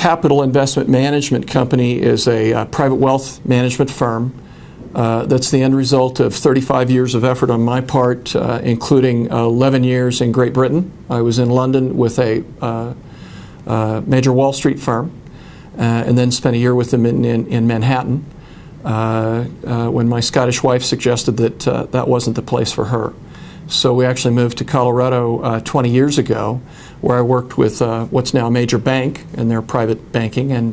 Capital Investment Management Company is a private wealth management firm. That's the end result of 35 years of effort on my part, including 11 years in Great Britain. I was in London with a major Wall Street firm, and then spent a year with them in Manhattan when my Scottish wife suggested that that wasn't the place for her. So we actually moved to Colorado 20 years ago, where I worked with what's now a major bank in their private banking, and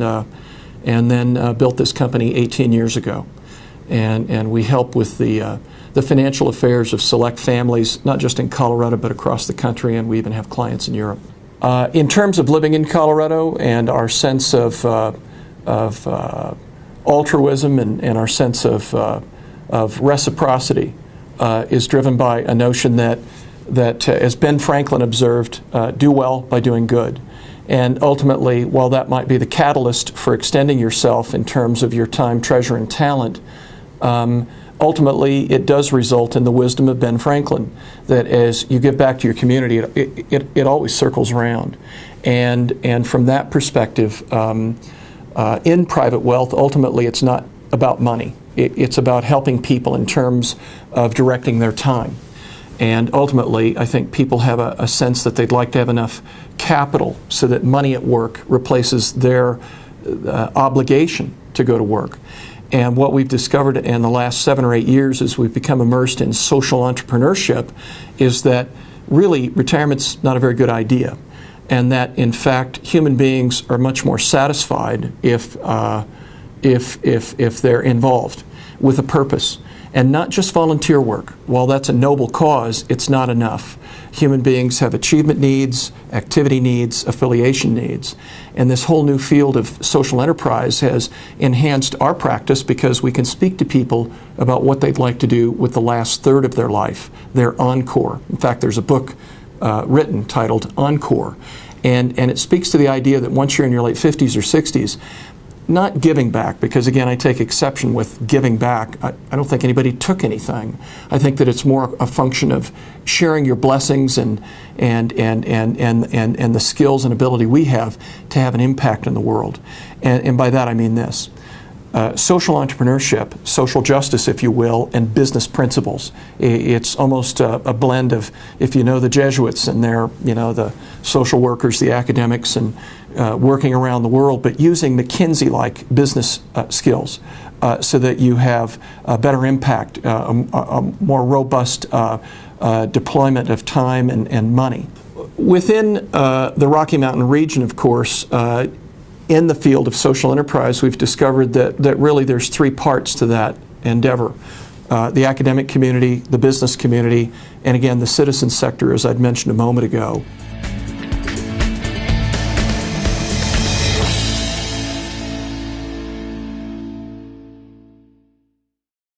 then built this company 18 years ago. And we help with the financial affairs of select families, not just in Colorado, but across the country, and we even have clients in Europe. In terms of living in Colorado and our sense of altruism and our sense of reciprocity is driven by a notion that as Ben Franklin observed, do well by doing good. And ultimately, while that might be the catalyst for extending yourself in terms of your time, treasure, and talent, ultimately it does result in the wisdom of Ben Franklin, that as you give back to your community, it always circles around. And from that perspective, in private wealth, ultimately it's not about money. It's about helping people in terms of directing their time. And ultimately, I think people have a sense that they'd like to have enough capital so that money at work replaces their obligation to go to work. And what we've discovered in the last 7 or 8 years as we've become immersed in social entrepreneurship is that really retirement's not a very good idea. And that in fact human beings are much more satisfied if they're involved with a purpose. And not just volunteer work. While that's a noble cause, it's not enough. Human beings have achievement needs, activity needs, affiliation needs. And this whole new field of social enterprise has enhanced our practice because we can speak to people about what they'd like to do with the last third of their life, their encore. In fact, there's a book written titled Encore. And it speaks to the idea that once you're in your late 50s or 60s, not giving back, because again I take exception with giving back. I don't think anybody took anything. I think that it's more a function of sharing your blessings and the skills and ability we have to have an impact in the world. And by that I mean this. Social entrepreneurship, social justice, if you will, and business principles. It's almost a blend of, if you know the Jesuits and their, the social workers, the academics, and working around the world, but using McKinsey-like business skills so that you have a better impact, a more robust deployment of time and money. Within the Rocky Mountain region, of course, in the field of social enterprise, we've discovered that really there's 3 parts to that endeavor. The academic community, the business community, and again the citizen sector, as I'd mentioned a moment ago.